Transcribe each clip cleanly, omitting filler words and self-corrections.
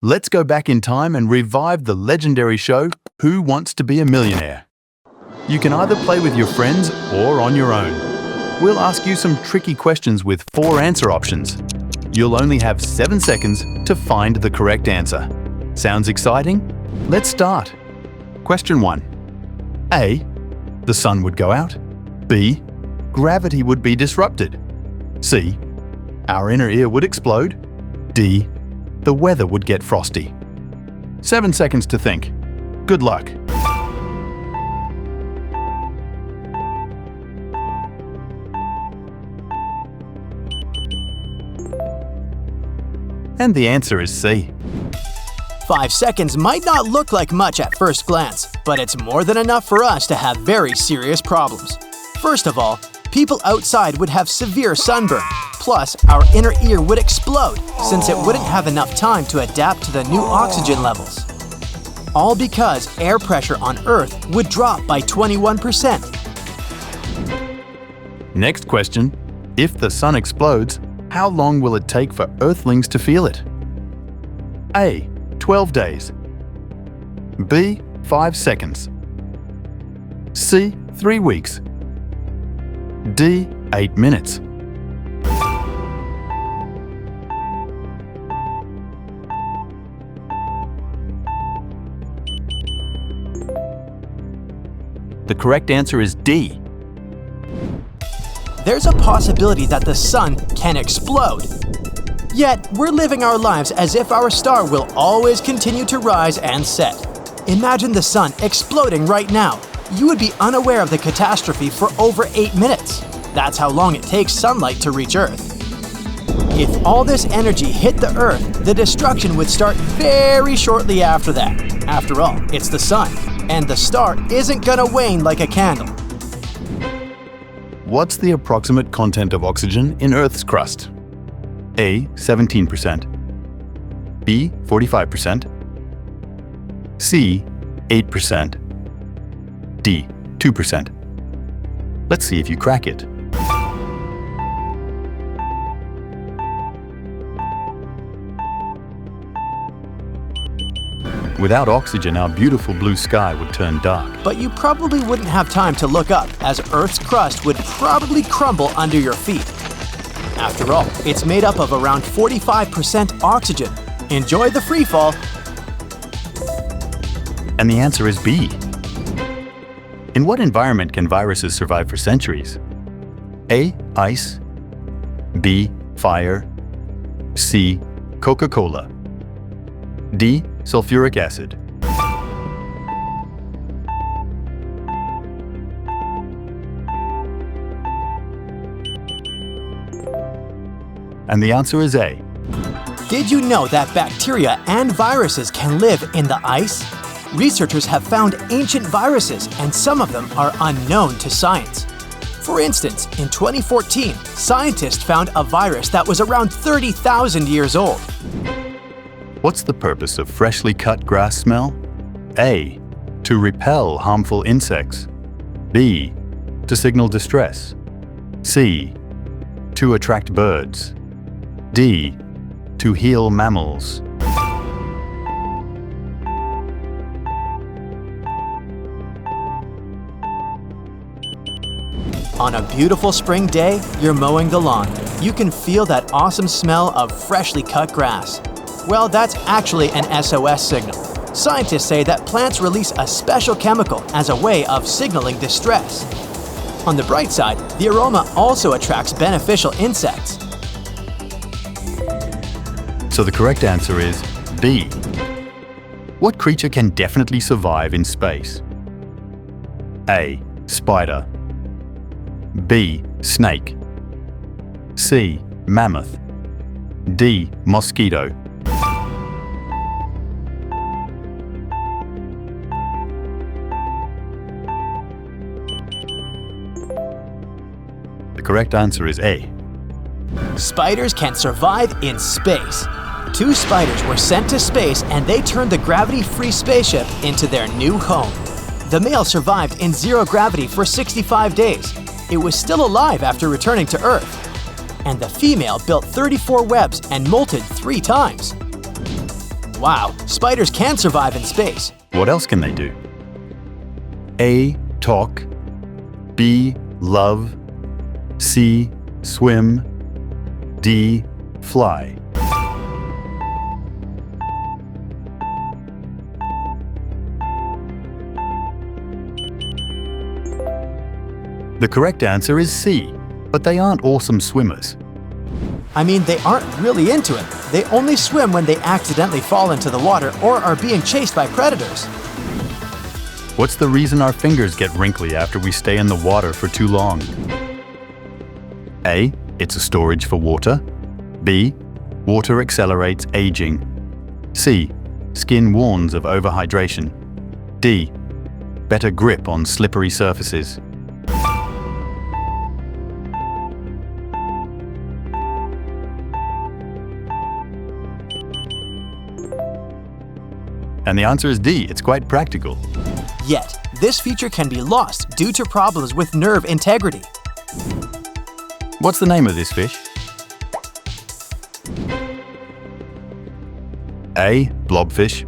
Let's go back in time and revive the legendary show, Who Wants to Be a Millionaire? You can either play with your friends or on your own. We'll ask you some tricky questions with 4 answer options. You'll only have 7 seconds to find the correct answer. Sounds exciting? Let's start. Question 1. A. The sun would go out. B. Gravity would be disrupted. C. Our inner ear would explode. D. The weather would get frosty. 7 seconds to think. Good luck. And the answer is C. 5 seconds might not look like much at first glance, but it's more than enough for us to have very serious problems. First of all, people outside would have severe sunburn. Plus, our inner ear would explode since it wouldn't have enough time to adapt to the new oxygen levels. All because air pressure on Earth would drop by 21%. Next question. If the sun explodes, how long will it take for Earthlings to feel it? A. 12 days. B. 5 seconds. C. 3 weeks. D. 8 minutes. The correct answer is D. There's a possibility that the sun can explode. Yet, we're living our lives as if our star will always continue to rise and set. Imagine the sun exploding right now. You would be unaware of the catastrophe for over 8 minutes. That's how long it takes sunlight to reach Earth. If all this energy hit the Earth, the destruction would start very shortly after that. After all, it's the sun, and the star isn't gonna wane like a candle. What's the approximate content of oxygen in Earth's crust? A. 17%. B. 45%. C. 8%. D. 2%. Let's see if you crack it. Without oxygen, our beautiful blue sky would turn dark. But you probably wouldn't have time to look up, as Earth's crust would probably crumble under your feet. After all, it's made up of around 45% oxygen. Enjoy the free fall. And the answer is B. In what environment can viruses survive for centuries? A. Ice. B. Fire. C. Coca-Cola. D. Sulfuric acid. And the answer is A. Did you know that bacteria and viruses can live in the ice? Researchers have found ancient viruses, and some of them are unknown to science. For instance, in 2014, scientists found a virus that was around 30,000 years old. What's the purpose of freshly cut grass smell? A. To repel harmful insects. B. To signal distress. C. To attract birds. D. To heal mammals. On a beautiful spring day, you're mowing the lawn. You can feel that awesome smell of freshly cut grass. Well, that's actually an SOS signal. Scientists say that plants release a special chemical as a way of signaling distress. On the bright side, the aroma also attracts beneficial insects. So the correct answer is B. What creature can definitely survive in space? A. Spider. B. Snake. C. Mammoth. D. Mosquito. The correct answer is A. Spiders can survive in space. 2 spiders were sent to space and they turned the gravity-free spaceship into their new home. The male survived in 0 gravity for 65 days. It was still alive after returning to Earth. And the female built 34 webs and molted 3 times. Wow, spiders can survive in space. What else can they do? A. Talk. B. Love. C. Swim. D. Fly. The correct answer is C, but they aren't awesome swimmers. I mean, they aren't really into it. They only swim when they accidentally fall into the water or are being chased by predators. What's the reason our fingers get wrinkly after we stay in the water for too long? A. It's a storage for water. B. Water accelerates aging. C. Skin warns of overhydration. D. Better grip on slippery surfaces. And the answer is D. It's quite practical. Yet, this feature can be lost due to problems with nerve integrity. What's the name of this fish? A. Blobfish.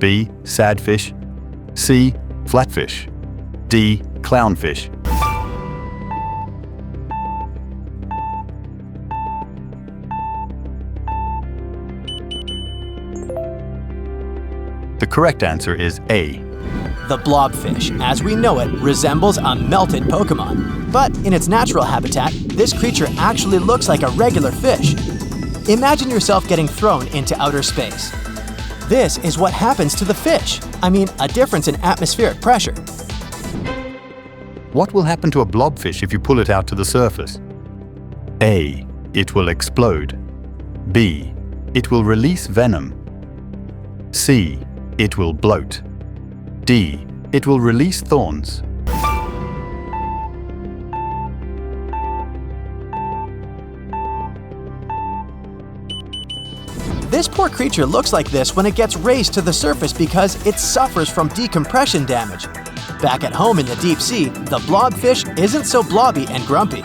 B. Sadfish. C. Flatfish. D. Clownfish. The correct answer is A. The blobfish, as we know it, resembles a melted Pokemon. But in its natural habitat, this creature actually looks like a regular fish. Imagine yourself getting thrown into outer space. This is what happens to the fish. I mean, a difference in atmospheric pressure. What will happen to a blobfish if you pull it out to the surface? A. It will explode. B. It will release venom. C. It will bloat. D. It will release thorns. This poor creature looks like this when it gets raised to the surface because it suffers from decompression damage. Back at home in the deep sea, the blobfish isn't so blobby and grumpy.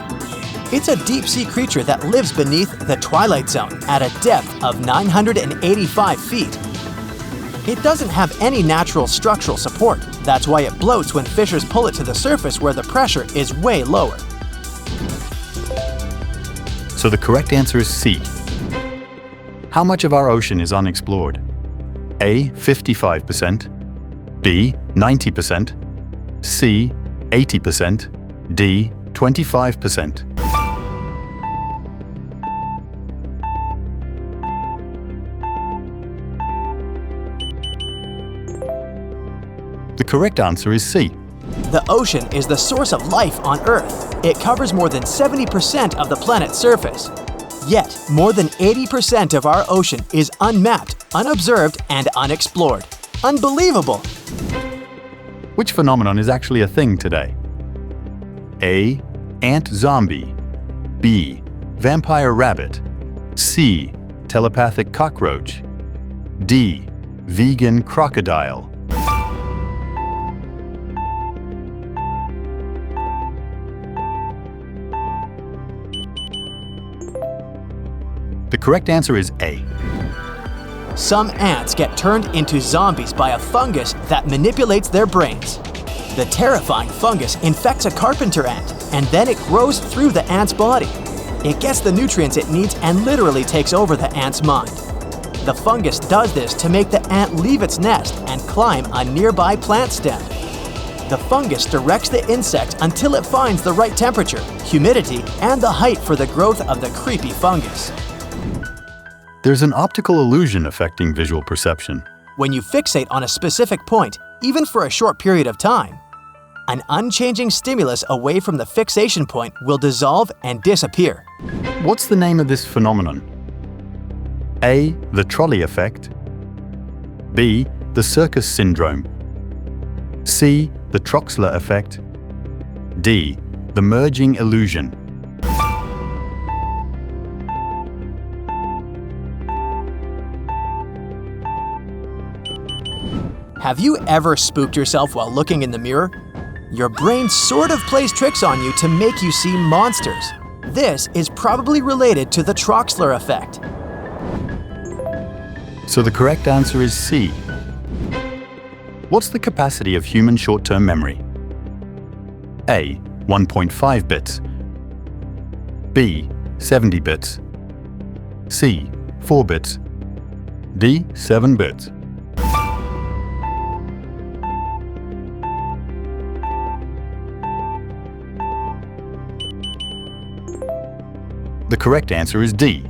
It's a deep-sea creature that lives beneath the twilight zone at a depth of 985 feet. It doesn't have any natural structural support. That's why it bloats when fishers pull it to the surface where the pressure is way lower. So the correct answer is C. How much of our ocean is unexplored? A. 55%. B. 90%. C. 80%. D. 25%. The correct answer is C. The ocean is the source of life on Earth. It covers more than 70% of the planet's surface. Yet, more than 80% of our ocean is unmapped, unobserved, and unexplored. Unbelievable! Which phenomenon is actually a thing today? A. Ant zombie. B. Vampire rabbit. C. Telepathic cockroach. D. Vegan crocodile. The correct answer is A. Some ants get turned into zombies by a fungus that manipulates their brains. The terrifying fungus infects a carpenter ant, and then it grows through the ant's body. It gets the nutrients it needs and literally takes over the ant's mind. The fungus does this to make the ant leave its nest and climb a nearby plant stem. The fungus directs the insect until it finds the right temperature, humidity, and the height for the growth of the creepy fungus. There's an optical illusion affecting visual perception. When you fixate on a specific point, even for a short period of time, an unchanging stimulus away from the fixation point will dissolve and disappear. What's the name of this phenomenon? A. The trolley effect. B. The circus syndrome. C. The Troxler effect. D. The merging illusion. Have you ever spooked yourself while looking in the mirror? Your brain sort of plays tricks on you to make you see monsters. This is probably related to the Troxler effect. So the correct answer is C. What's the capacity of human short-term memory? A. 1.5 bits. B. 70 bits. C. 4 bits. D. 7 bits. The correct answer is D.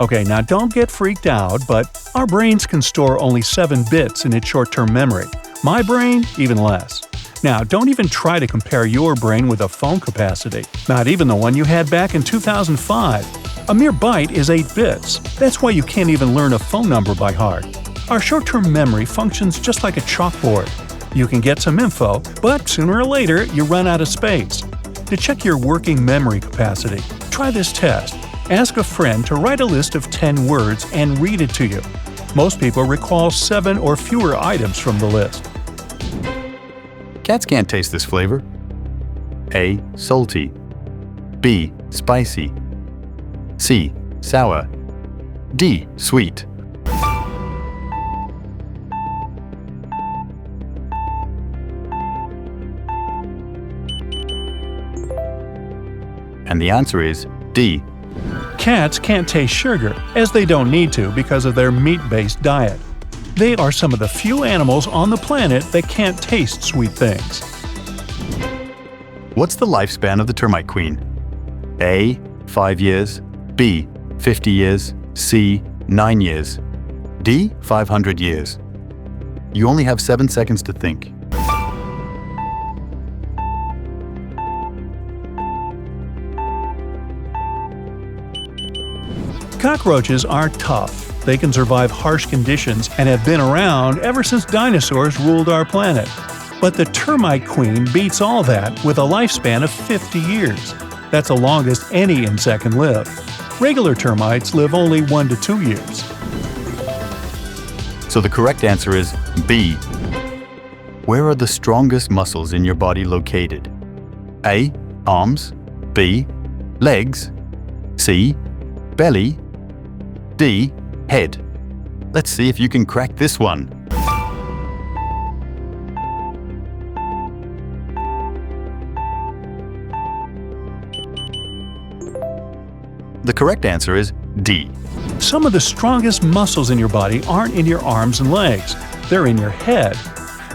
Okay, now don't get freaked out, but our brains can store only 7 bits in its short-term memory. My brain, even less. Now, don't even try to compare your brain with a phone capacity, not even the one you had back in 2005. A mere byte is 8 bits. That's why you can't even learn a phone number by heart. Our short-term memory functions just like a chalkboard. You can get some info, but sooner or later you run out of space. To check your working memory capacity, try this test. Ask a friend to write a list of 10 words and read it to you. Most people recall 7 or fewer items from the list. Cats can't taste this flavor. A. Salty. B. Spicy. C. Sour. D. Sweet. And the answer is D. Cats can't taste sugar, as they don't need to because of their meat-based diet. They are some of the few animals on the planet that can't taste sweet things. What's the lifespan of the termite queen? A. 5 years. B. 50 years. C. 9 years. D. 500 years. You only have 7 seconds to think. Cockroaches are tough. They can survive harsh conditions and have been around ever since dinosaurs ruled our planet. But the termite queen beats all that with a lifespan of 50 years. That's the longest any insect can live. Regular termites live only 1 to 2 years. So the correct answer is B. Where are the strongest muscles in your body located? A. Arms. B. Legs. C. Belly. D. Head. Let's see if you can crack this one. The correct answer is D. Some of the strongest muscles in your body aren't in your arms and legs. They're in your head.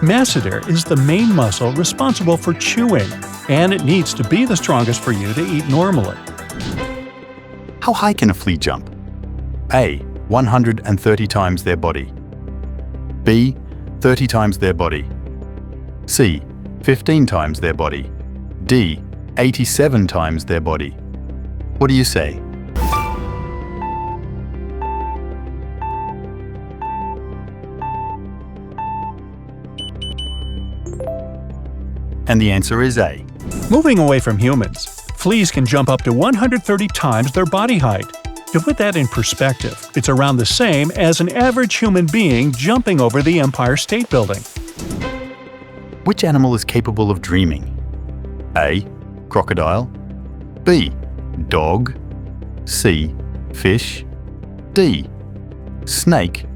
Masseter is the main muscle responsible for chewing, and it needs to be the strongest for you to eat normally. How high can a flea jump? A. 130 times their body. B. 30 times their body. C. 15 times their body. D. 87 times their body. What do you say? And the answer is A. Moving away from humans, fleas can jump up to 130 times their body height. To put that in perspective, it's around the same as an average human being jumping over the Empire State Building. Which animal is capable of dreaming? A. Crocodile. B. Dog. C. Fish. D. Snake.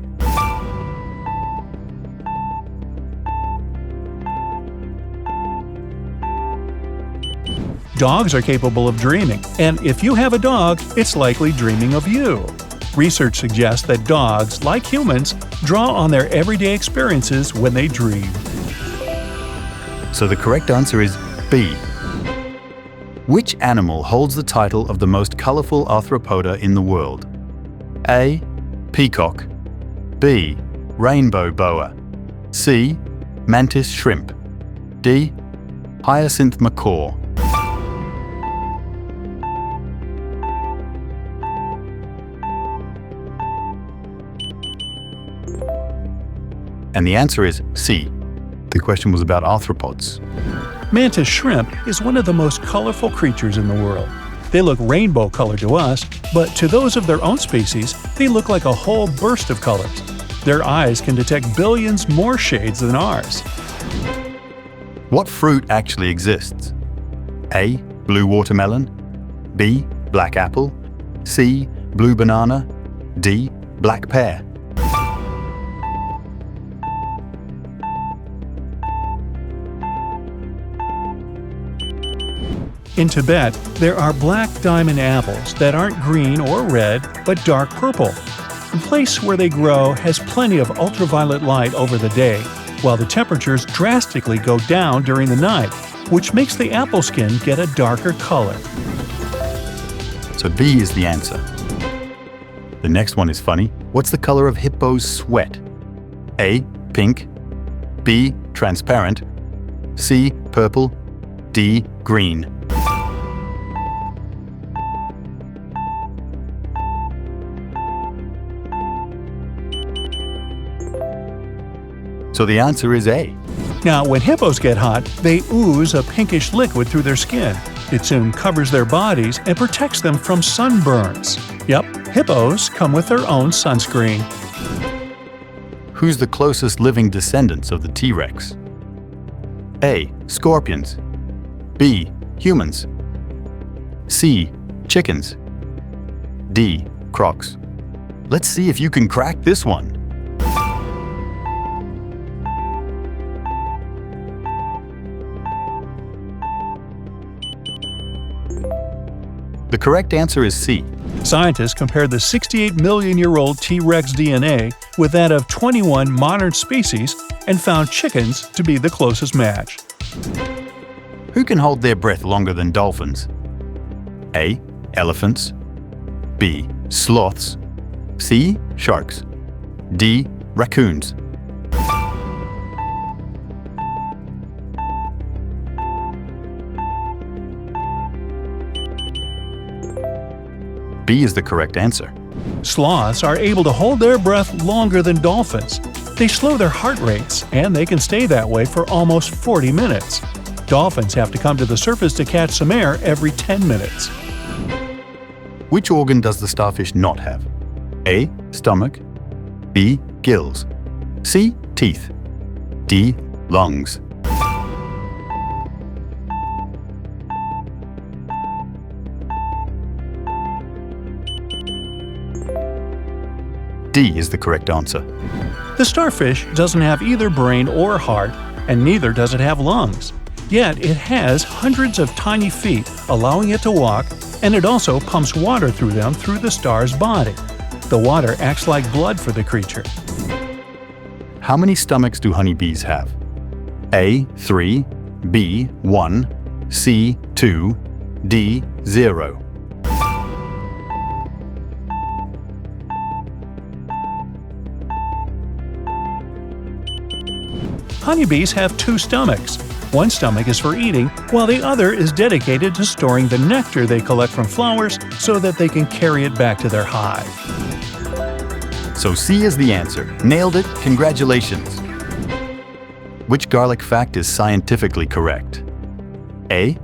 Dogs are capable of dreaming, and if you have a dog, it's likely dreaming of you. Research suggests that dogs, like humans, draw on their everyday experiences when they dream. So the correct answer is B. Which animal holds the title of the most colorful arthropoda in the world? A. Peacock. B. Rainbow boa. C. Mantis shrimp. D. Hyacinth macaw. And the answer is C. The question was about arthropods. Mantis shrimp is one of the most colorful creatures in the world. They look rainbow-colored to us, but to those of their own species, they look like a whole burst of colors. Their eyes can detect billions more shades than ours. What fruit actually exists? A. Blue watermelon. B. Black apple. C. Blue banana. D. Black pear. In Tibet, there are black diamond apples that aren't green or red, but dark purple. The place where they grow has plenty of ultraviolet light over the day, while the temperatures drastically go down during the night, which makes the apple skin get a darker color. So B is the answer. The next one is funny. What's the color of hippo's sweat? A. Pink. B. Transparent. C. Purple. D. Green. So the answer is A. Now, when hippos get hot, they ooze a pinkish liquid through their skin. It soon covers their bodies and protects them from sunburns. Yep, hippos come with their own sunscreen. Who's the closest living descendants of the T-Rex? A. Scorpions. B. Humans. C. Chickens. D. Crocs. Let's see if you can crack this one. The correct answer is C. Scientists compared the 68-million-year-old T-Rex DNA with that of 21 modern species and found chickens to be the closest match. Who can hold their breath longer than dolphins? A. Elephants. B. Sloths. C. Sharks. D. Raccoons. B is the correct answer. Sloths are able to hold their breath longer than dolphins. They slow their heart rates, and they can stay that way for almost 40 minutes. Dolphins have to come to the surface to catch some air every 10 minutes. Which organ does the starfish not have? A. Stomach. B. Gills. C. Teeth. D. Lungs. D is the correct answer. The starfish doesn't have either brain or heart, and neither does it have lungs. Yet it has hundreds of tiny feet, allowing it to walk, and it also pumps water through them through the star's body. The water acts like blood for the creature. How many stomachs do honeybees have? A. 3. B. 1. C. 2. D. 0. Honeybees have two stomachs. One stomach is for eating, while the other is dedicated to storing the nectar they collect from flowers so that they can carry it back to their hive. So C is the answer. Nailed it. Congratulations. Which garlic fact is scientifically correct? A.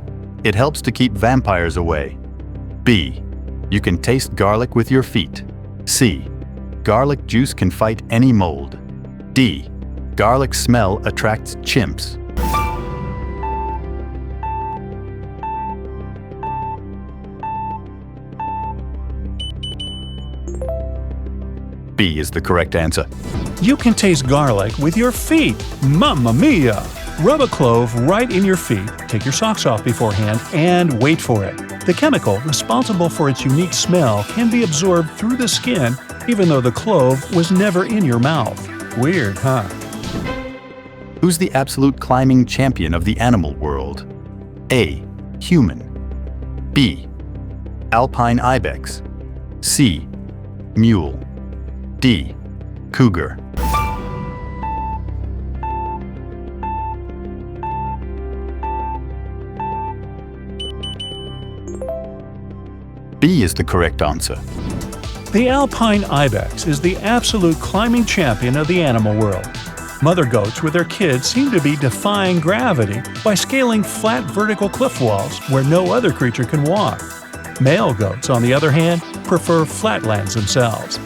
It helps to keep vampires away. B. You can taste garlic with your feet. C. Garlic juice can fight any mold. D. Garlic smell attracts chimps. B is the correct answer. You can taste garlic with your feet. Mamma mia! Rub a clove right in your feet, take your socks off beforehand, and wait for it. The chemical responsible for its unique smell can be absorbed through the skin, even though the clove was never in your mouth. Weird, huh? Who's the absolute climbing champion of the animal world? A. Human. B. Alpine ibex. C. Mule. D. Cougar. B is the correct answer. The alpine ibex is the absolute climbing champion of the animal world. Mother goats with their kids seem to be defying gravity by scaling flat vertical cliff walls where no other creature can walk. Male goats, on the other hand, prefer flatlands themselves.